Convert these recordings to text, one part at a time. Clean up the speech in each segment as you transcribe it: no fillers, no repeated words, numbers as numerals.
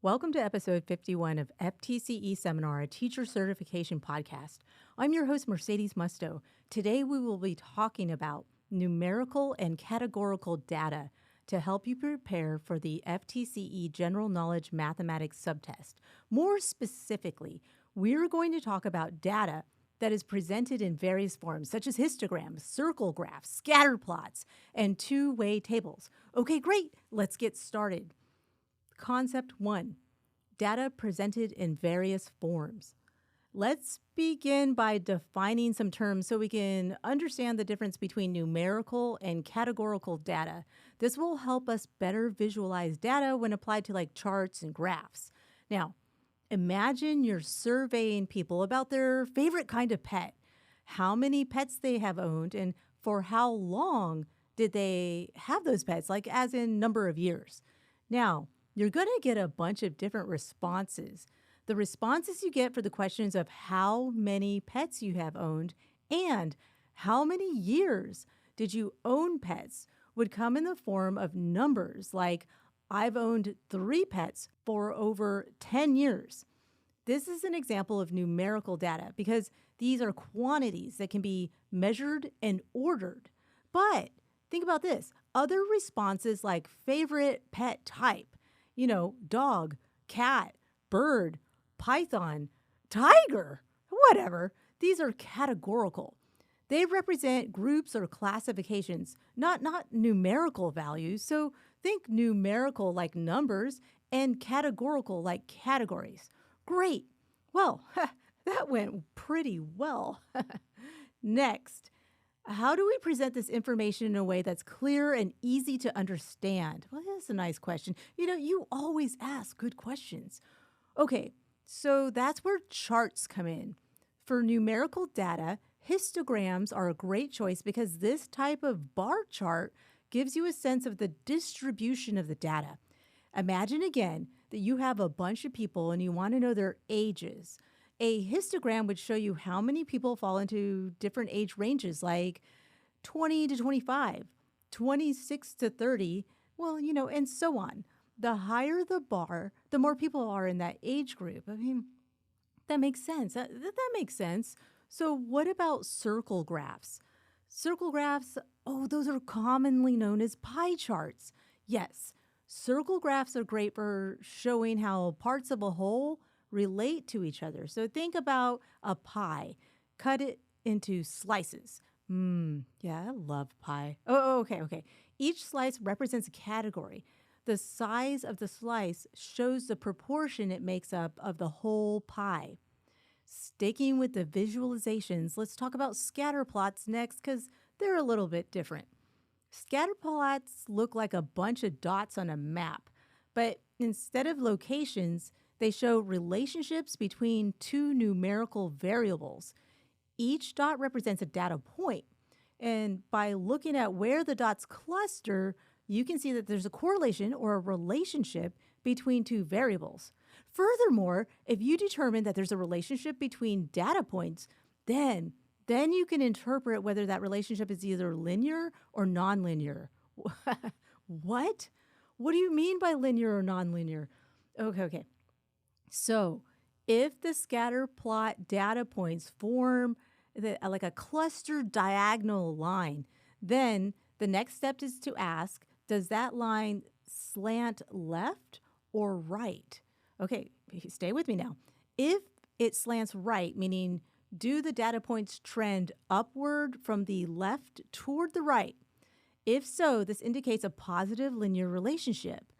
Welcome to episode 51 of FTCE Seminar, a teacher certification podcast. I'm your host, Mercedes Musto. Today we will be talking about numerical and categorical data to help you prepare for the FTCE General Knowledge Mathematics subtest. More specifically, we're going to talk about data that is presented in various forms, such as histograms, circle graphs, scatterplots, and two-way tables. Okay, great. Let's get started. Concept 1, data presented in various forms. Let's begin by defining some terms so we can understand the difference between numerical and categorical data. This will help us better visualize data when applied to like charts and graphs. Now, imagine you're surveying people about their favorite kind of pet, how many pets they have owned, and for how long did they have those pets, like as in number of years. Now, you're going to get a bunch of different responses. The responses you get for the questions of how many pets you have owned and how many years did you own pets would come in the form of numbers like I've owned 3 pets for over 10 years. This is an example of numerical data because these are quantities that can be measured and ordered. But think about this. Other responses like favorite pet type, dog, cat, bird, python, tiger, whatever. These are categorical. They represent groups or classifications, not numerical values. So think numerical like numbers and categorical like categories. Great. Well, that went pretty well. Next, how do we present this information in a way that's clear and easy to understand? Well, that's a nice question. You always ask good questions. Okay, so that's where charts come in. For numerical data, histograms are a great choice because this type of bar chart gives you a sense of the distribution of the data. Imagine again that you have a bunch of people and you want to know their ages. A histogram would show you how many people fall into different age ranges, like 20 to 25, 26 to 30, and so on. The higher the bar, the more people are in that age group. I mean, that makes sense. That makes sense. So what about circle graphs? Circle graphs, those are commonly known as pie charts. Yes, circle graphs are great for showing how parts of a whole relate to each other. So think about a pie. Cut it into slices. Yeah, I love pie. Okay. Each slice represents a category. The size of the slice shows the proportion it makes up of the whole pie. Sticking with the visualizations, let's talk about scatterplots next because they're a little bit different. Scatterplots look like a bunch of dots on a map, but instead of locations, they show relationships between 2 numerical variables. Each dot represents a data point, and by looking at where the dots cluster, you can see that there's a correlation or a relationship between 2 variables. Furthermore, if you determine that there's a relationship between data points, then you can interpret whether that relationship is either linear or nonlinear. What? What do you mean by linear or nonlinear? Okay. So if the scatter plot data points form like a clustered diagonal line, then the next step is to ask, does that line slant left or right? Okay, stay with me now. If it slants right, meaning do the data points trend upward from the left toward the right? If so, this indicates a positive linear relationship.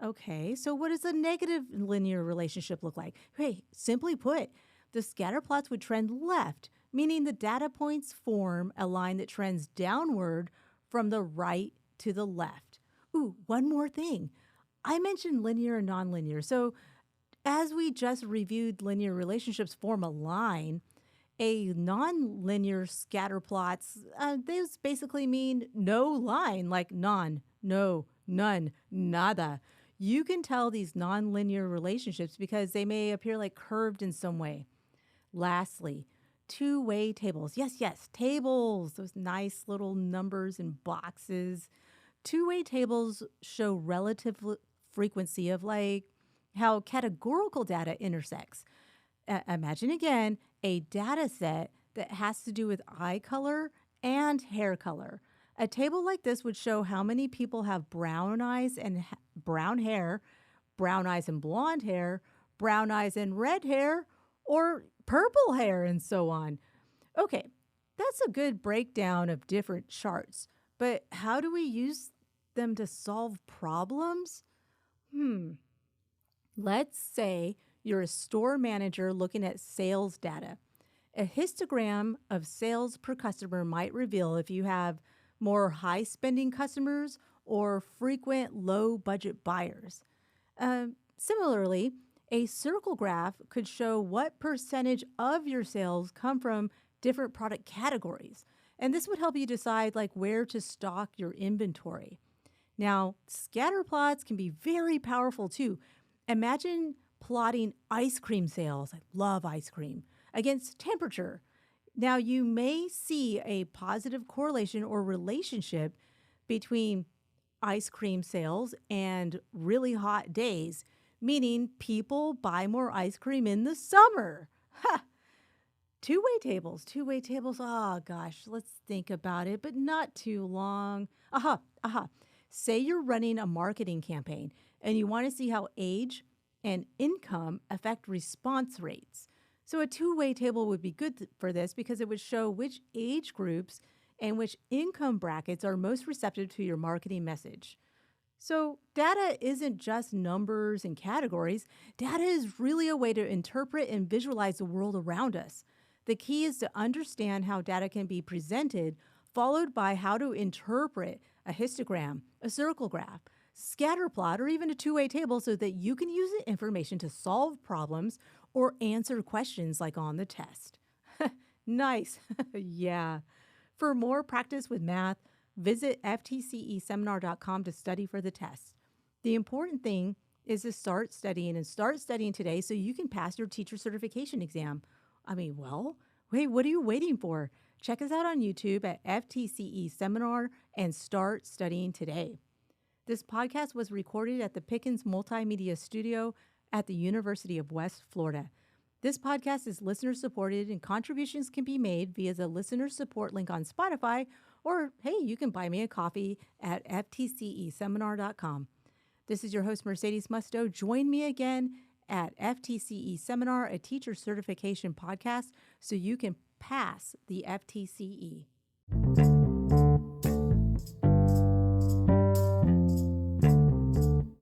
Okay, so what does a negative linear relationship look like? Hey, simply put, the scatter plots would trend left, meaning the data points form a line that trends downward from the right to the left. Ooh, one more thing. I mentioned linear and nonlinear. So as we just reviewed linear relationships form a line, a nonlinear scatter plots, those basically mean no line, like non, no, none, nada. You can tell these nonlinear relationships because they may appear like curved in some way. Lastly, two-way tables. Yes, tables, those nice little numbers and boxes. Two-way tables show relative frequency of like how categorical data intersects. Imagine again a data set that has to do with eye color and hair color. A table like this would show how many people have brown eyes and brown hair, brown eyes and blonde hair, brown eyes and red hair, or purple hair, and so on. Okay, that's a good breakdown of different charts, but how do we use them to solve problems? Let's say you're a store manager looking at sales data. A histogram of sales per customer might reveal if you have more high-spending customers or frequent low-budget buyers. Similarly, a circle graph could show what percentage of your sales come from different product categories. And this would help you decide where to stock your inventory. Now, scatterplots can be very powerful too. Imagine plotting ice cream sales, I love ice cream, against temperature. Now, you may see a positive correlation or relationship between ice cream sales and really hot days, meaning people buy more ice cream in the summer. Ha! Two-way tables. Oh, gosh, let's think about it, but not too long. Say you're running a marketing campaign and you want to see how age and income affect response rates. So a two-way table would be good for this because it would show which age groups and which income brackets are most receptive to your marketing message. So data isn't just numbers and categories. Data is really a way to interpret and visualize the world around us. The key is to understand how data can be presented, followed by how to interpret a histogram, a circle graph, scatter plot, or even a two-way table so that you can use the information to solve problems or answer questions like on the test. Nice. Yeah. For more practice with math, visit ftceseminar.com to study for the test. The important thing is to start studying today so you can pass your teacher certification exam. Wait, what are you waiting for? Check us out on YouTube at FTCE Seminar and start studying today. This podcast was recorded at the Pickens Multimedia Studio at the University of West Florida. This podcast is listener-supported and contributions can be made via the listener support link on Spotify, or, hey, you can buy me a coffee at ftceseminar.com. This is your host, Mercedes Musto. Join me again at FTCE Seminar, a teacher certification podcast, so you can pass the FTCE.